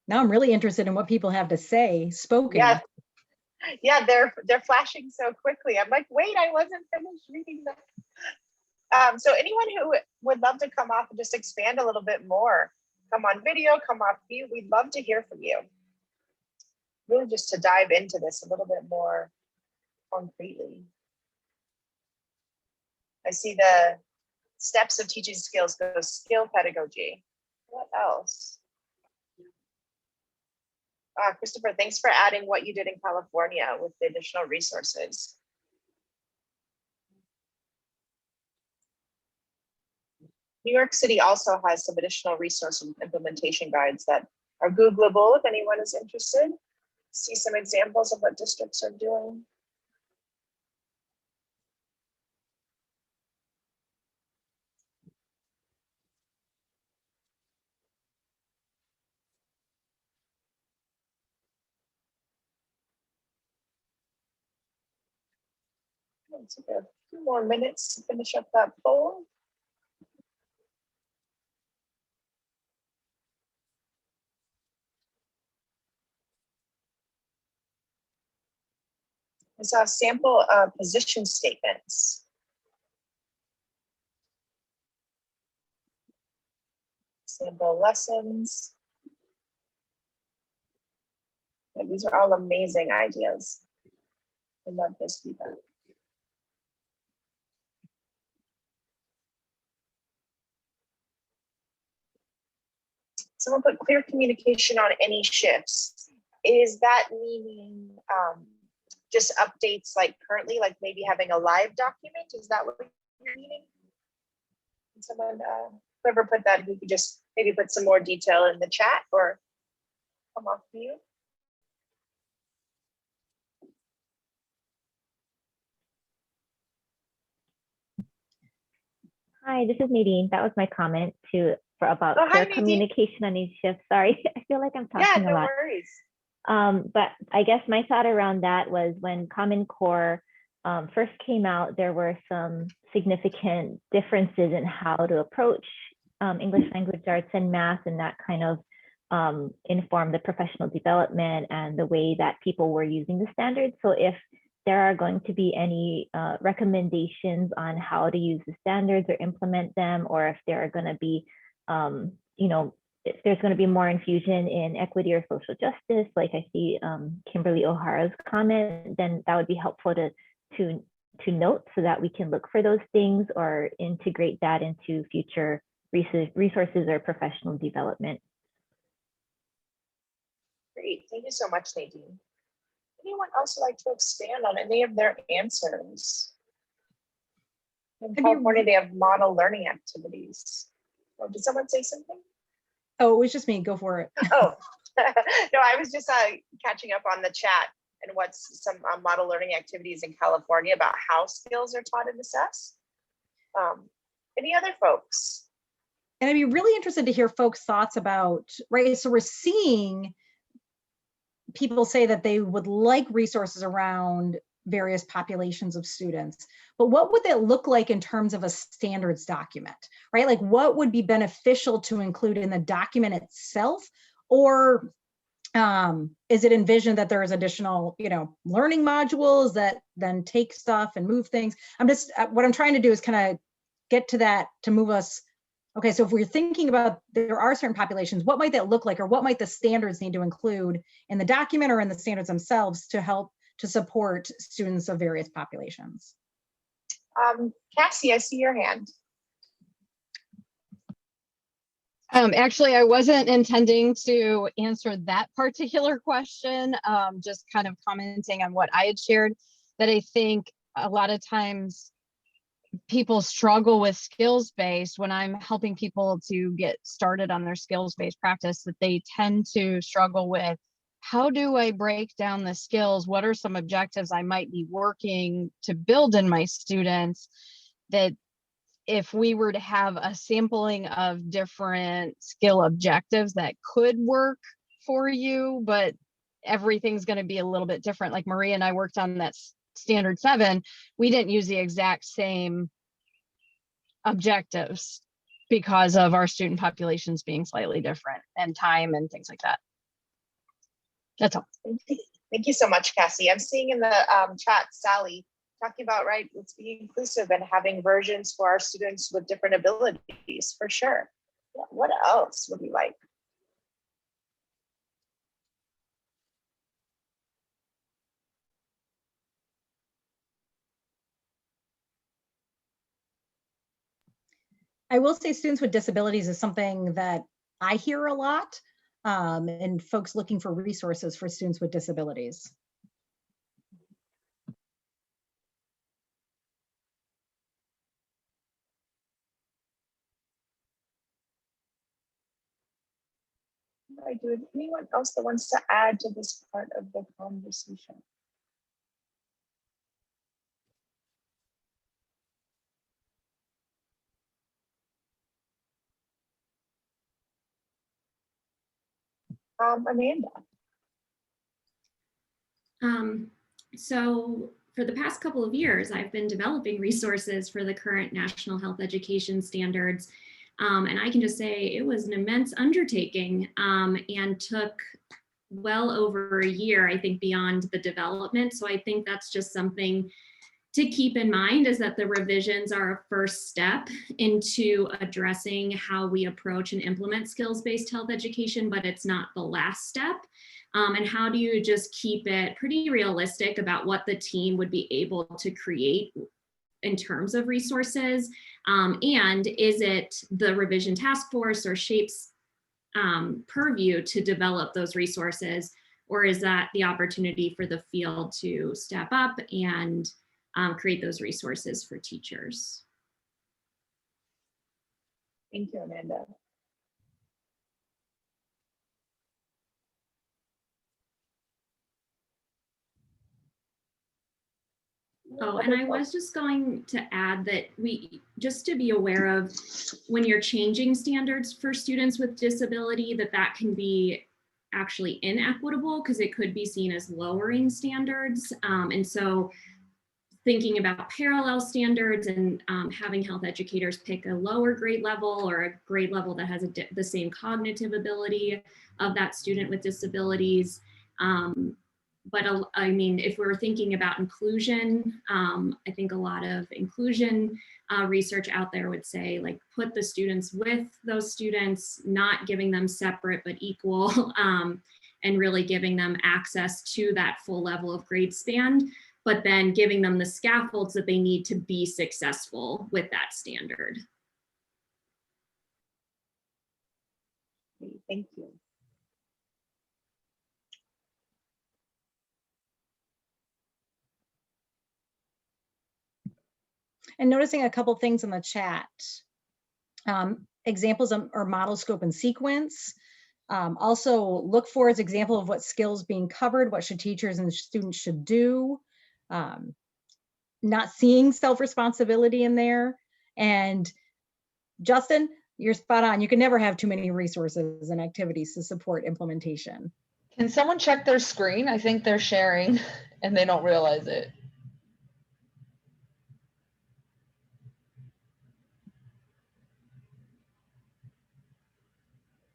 Now I'm really interested in what people have to say spoken. Yeah, yeah, they're flashing so quickly. I'm like, wait, I wasn't finished reading that. So anyone who would love to come off and just expand a little bit more, come on video, come off mute, we'd love to hear from you. Really just to dive into this a little bit more concretely. I see the steps of teaching skills go skill pedagogy. What else? Christopher, thanks for adding what you did in California with the additional resources. New York City also has some additional resource and implementation guides that are Googleable if anyone is interested. See some examples of what districts are doing. Let's take a few more minutes to finish up that poll. I saw a sample position statements. Sample lessons. Yeah, these are all amazing ideas. I love this feedback. Someone put clear communication on any shifts. Is that meaning just updates like currently, like maybe having a live document? Is that what you're meaning? Can someone, whoever put that, we could just maybe put some more detail in the chat or come off mute. Hi, this is Nadine. That was my comment about clear communication on each shift. Sorry, I feel like I'm talking a lot. Worries. But I guess my thought around that was when Common Core first came out, there were some significant differences in how to approach English language arts and math, and that kind of informed the professional development and the way that people were using the standards. So if there are going to be any recommendations on how to use the standards or implement them, or if there are going to be, if there's going to be more infusion in equity or social justice, like I see Kimberly O'Hara's comment, then that would be helpful to note so that we can look for those things or integrate that into future resources or professional development. Great, thank you so much, Nadine. Anyone else like to expand on any of their answers? In California, they have model learning activities. Oh, did someone say something? Oh, it was just me. Go for it. Oh, no, I was just catching up on the chat and what's some model learning activities in California about how skills are taught and assessed. Any other folks? And I'd be really interested to hear folks' thoughts about, right? So we're seeing people say that they would like resources around various populations of students, but what would that look like in terms of a standards document, right? Like what would be beneficial to include in the document itself? Or is it envisioned that there is additional, learning modules that then take stuff and move things? What I'm trying to do is kind of get to that to move us. Okay, so if we're thinking about there are certain populations, what might that look like, or what might the standards need to include in the document or in the standards themselves to help to support students of various populations? Cassie, I see your hand. Actually, I wasn't intending to answer that particular question, just kind of commenting on what I had shared, that I think a lot of times people struggle with skills-based, when I'm helping people to get started on their skills-based practice, that they tend to struggle with, how do I break down the skills? What are some objectives I might be working to build in my students? That if we were to have a sampling of different skill objectives that could work for you, but everything's going to be a little bit different. Like Maria and I worked on that standard 7, we didn't use the exact same objectives because of our student populations being slightly different and time and things like that. That's all. Thank you so much, Cassie. I'm seeing in the chat, Sally talking about, right, let's be inclusive and having versions for our students with different abilities, for sure. Yeah, what else would we like? I will say students with disabilities is something that I hear a lot, and folks looking for resources for students with disabilities. Right, do anyone else that wants to add to this part of the conversation? Amanda. So for the past couple of years, I've been developing resources for the current National Health Education Standards. And I can just say it was an immense undertaking and took well over a year, I think, beyond the development. So I think that's just something to keep in mind, is that the revisions are a first step into addressing how we approach and implement skills-based health education, but it's not the last step. And how do you just keep it pretty realistic about what the team would be able to create in terms of resources? And is it the revision task force or SHAPE's purview to develop those resources? Or is that the opportunity for the field to step up and create those resources for teachers? Thank you, Amanda. Oh, and I was just going to add that just to be aware of, when you're changing standards for students with disability, that can be actually inequitable, because it could be seen as lowering standards. And so thinking about parallel standards and having health educators pick a lower grade level or a grade level that has the same cognitive ability of that student with disabilities. But I mean, if we're thinking about inclusion, I think a lot of inclusion research out there would say, like, put the students with those students, not giving them separate but equal, and really giving them access to that full level of grade span, but then giving them the scaffolds that they need to be successful with that standard. Thank you. And noticing a couple things in the chat. Examples are model, scope, and sequence. Also look for as example of what skills being covered, what should teachers and students should do. Not seeing self-responsibility in there. And Justin, you're spot on. You can never have too many resources and activities to support implementation. Can someone check their screen? I think they're sharing and they don't realize it.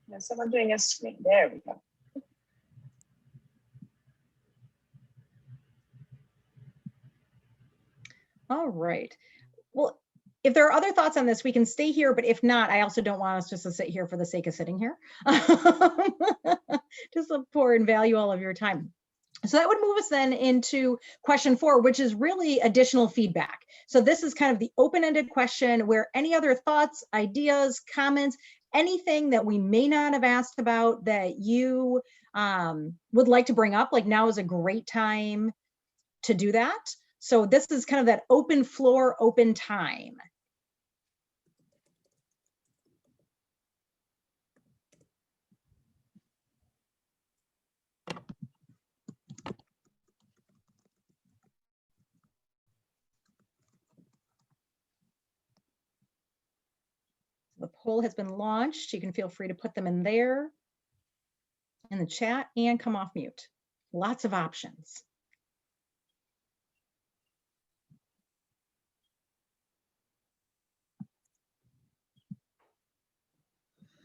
Now someone doing a screen. There we go. All right. Well, if there are other thoughts on this, we can stay here, but if not, I also don't want us just to sit here for the sake of sitting here. Just look for and value all of your time. So that would move us then into question 4, which is really additional feedback. So this is kind of the open-ended question where any other thoughts, ideas, comments, anything that we may not have asked about that you would like to bring up, like now is a great time to do that. So this is kind of that open floor, open time. The poll has been launched. You can feel free to put them in there in the chat and come off mute. Lots of options.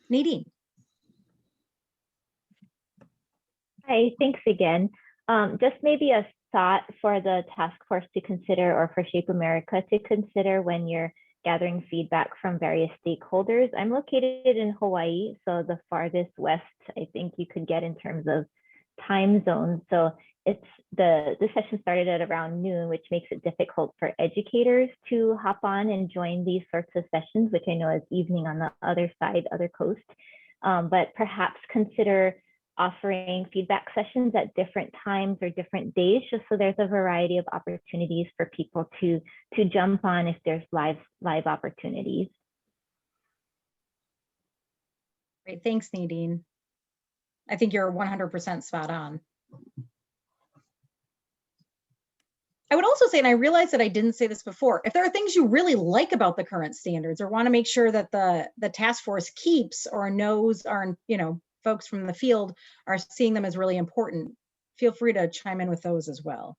Nadine. Hi, thanks again. Just maybe a thought for the task force to consider, or for Shape America to consider when you're gathering feedback from various stakeholders. I'm located in Hawaii, so the farthest west I think you could get in terms of time zones. So it's the session started at around noon, which makes it difficult for educators to hop on and join these sorts of sessions, which I know is evening on the other side, other coast. But perhaps consider offering feedback sessions at different times or different days, just so there's a variety of opportunities for people to jump on if there's live opportunities. Great, thanks, Nadine. I think you're 100% spot on. I would also say, and I realize that I didn't say this before, if there are things you really like about the current standards or want to make sure that the task force keeps or knows our, folks from the field are seeing them as really important, feel free to chime in with those as well.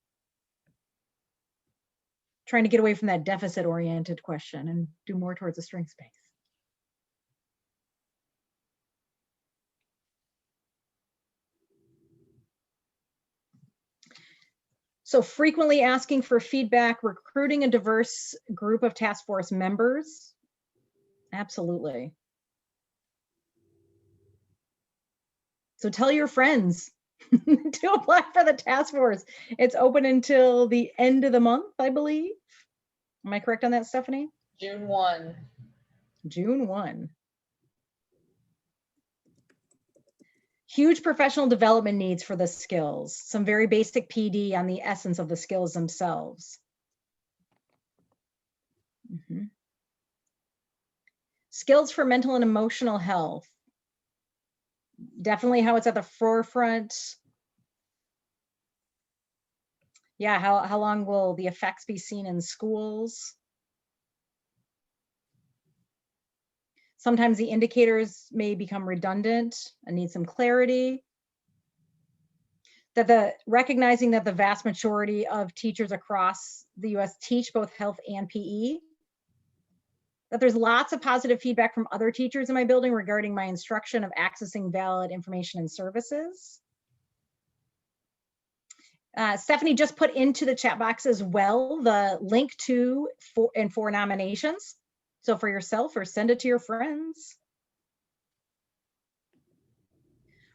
Trying to get away from that deficit-oriented question and do more towards a strengths-based. So frequently asking for feedback, recruiting a diverse group of task force members. Absolutely. So tell your friends to apply for the task force. It's open until the end of the month, I believe. Am I correct on that, Stephanie? June 1. June 1. Huge professional development needs for the skills. Some very basic PD on the essence of the skills themselves. Skills for mental and emotional health. Definitely how it's at the forefront. Yeah, how long will the effects be seen in schools? Sometimes the indicators may become redundant and need some clarity. That recognizing that the vast majority of teachers across the US teach both health and PE. That there's lots of positive feedback from other teachers in my building regarding my instruction of accessing valid information and services. Stephanie just put into the chat box as well the link to for nominations. So for yourself, or send it to your friends.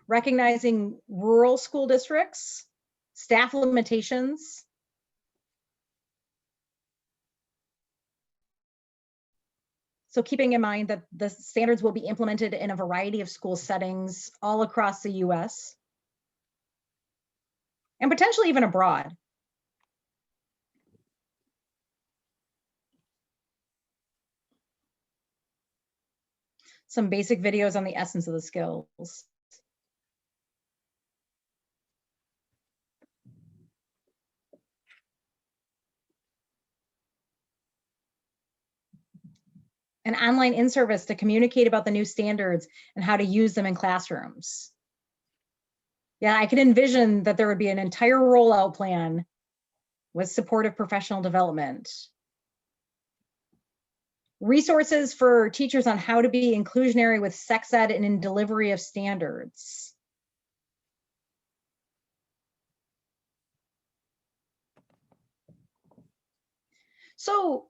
Recognizing rural school districts, staff limitations. So keeping in mind that the standards will be implemented in a variety of school settings all across the US. And potentially even abroad. Some basic videos on the essence of the skills. An online in-service to communicate about the new standards and how to use them in classrooms. Yeah, I could envision that there would be an entire rollout plan with supportive professional development. Resources for teachers on how to be inclusionary with sex ed and in delivery of standards. So,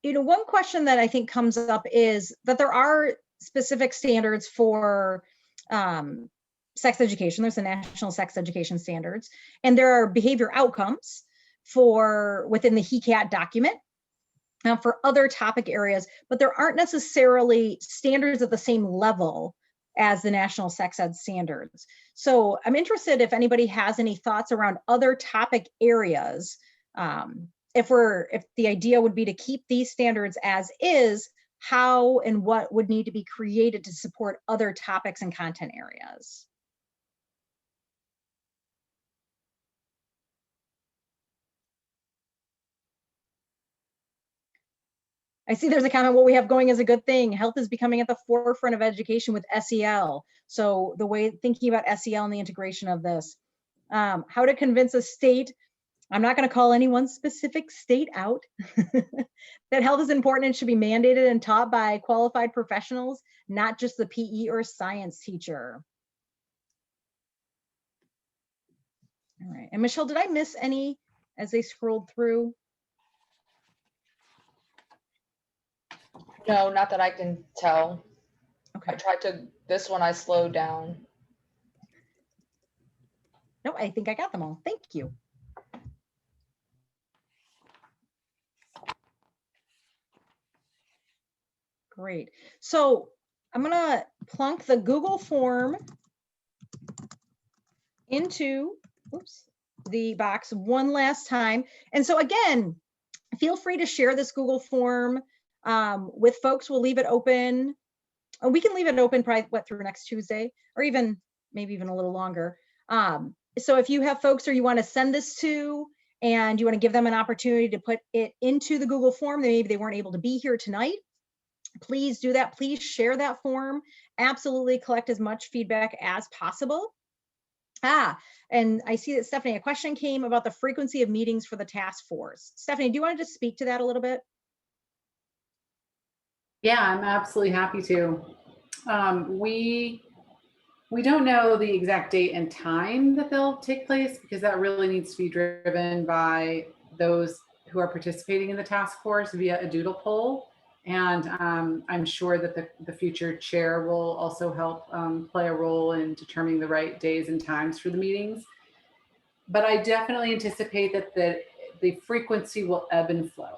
one question that I think comes up is that there are specific standards for sex education. There's the National Sex Education Standards, and there are behavior outcomes within the HECAT document for other topic areas, but there aren't necessarily standards at the same level as the National Sex Ed Standards. So I'm interested if anybody has any thoughts around other topic areas If the idea would be to keep these standards as is, how and what would need to be created to support other topics and content areas? I see there's a comment, what we have going is a good thing. Health is becoming at the forefront of education with SEL. So the way thinking about SEL and the integration of this, how to convince a state, I'm not going to call any one specific state out, that health is important and should be mandated and taught by qualified professionals, not just the PE or science teacher. All right, and Michelle, did I miss any as they scrolled through? No, not that I can tell. Okay. This one I slowed down. No, I think I got them all. Thank you. Great. So I'm gonna plunk the Google form into, the box one last time. And so again, feel free to share this Google form with folks. We'll leave it open. We can leave it open probably through next Tuesday, or even maybe even a little longer. So if you have folks or you want to send this to, and you want to give them an opportunity to put it into the Google form, maybe they weren't able to be here tonight, please do that. Please share that form. Absolutely collect as much feedback as possible. And I see that Stephanie, a question came about the frequency of meetings for the task force. Stephanie, do you want to just speak to that a little bit? Yeah, I'm absolutely happy to. We don't know the exact date and time that they'll take place, because that really needs to be driven by those who are participating in the task force via a doodle poll. And I'm sure that the future chair will also help play a role in determining the right days and times for the meetings. But I definitely anticipate that the frequency will ebb and flow.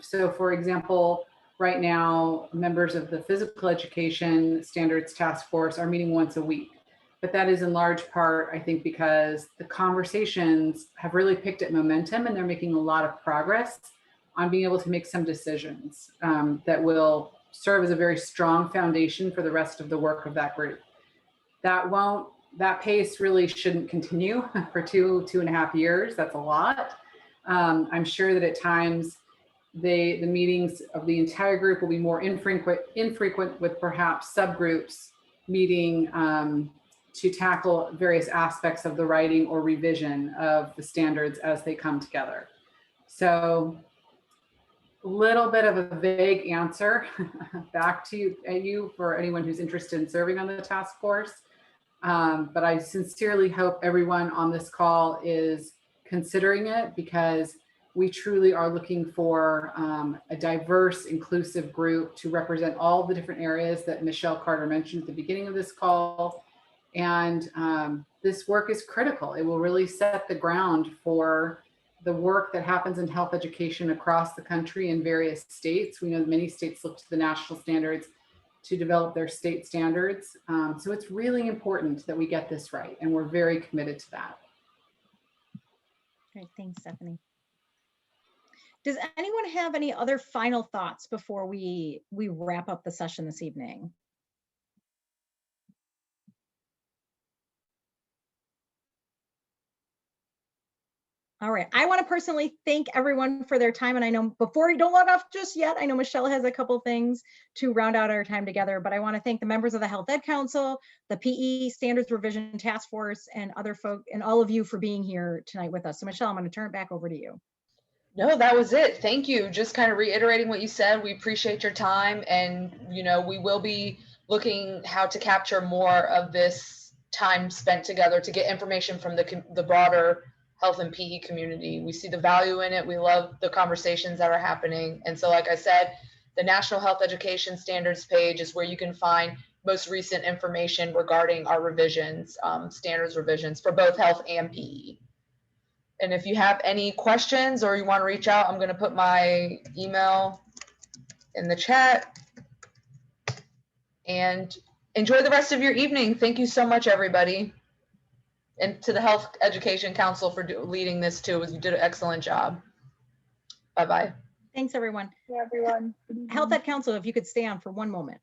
So for example, right now, members of the Physical Education Standards Task Force are meeting once a week. But that is in large part, I think, because the conversations have really picked up momentum and they're making a lot of progress on being able to make some decisions that will serve as a very strong foundation for the rest of the work of that group. That pace really shouldn't continue for 2.5 years. That's a lot. I'm sure that at times the meetings of the entire group will be more infrequent with perhaps subgroups meeting to tackle various aspects of the writing or revision of the standards as they come together. So a little bit of a vague answer back to you for anyone who's interested in serving on the task force. But I sincerely hope everyone on this call is considering it, because we truly are looking for a diverse, inclusive group to represent all the different areas that Michelle Carter mentioned at the beginning of this call. And this work is critical. It will really set the ground for the work that happens in health education across the country in various states. We know that many states look to the national standards to develop their state standards. So it's really important that we get this right, and we're very committed to that. Great, thanks, Stephanie. Does anyone have any other final thoughts before we wrap up the session this evening? All right, I want to personally thank everyone for their time. And I know before you don't log off just yet, I know Michelle has a couple things to round out our time together, but I want to thank the members of the Health Ed Council, the PE Standards Revision Task Force, and other folk, and all of you for being here tonight with us. So Michelle, I'm going to turn it back over to you. No, that was it. Thank you. Just kind of reiterating what you said. We appreciate your time, and we will be looking how to capture more of this time spent together to get information from the broader health and PE community. We see the value in it. We love the conversations that are happening. And so, like I said, the National Health Education Standards page is where you can find most recent information regarding our revisions, standards revisions for both health and PE. And if you have any questions or you want to reach out, I'm going to put my email in the chat. And enjoy the rest of your evening. Thank you so much, everybody. And to the Health Education Council for leading this too. You did an excellent job. Bye-bye. Thanks, everyone. Yeah, everyone. Health Ed Council, if you could stay on for one moment.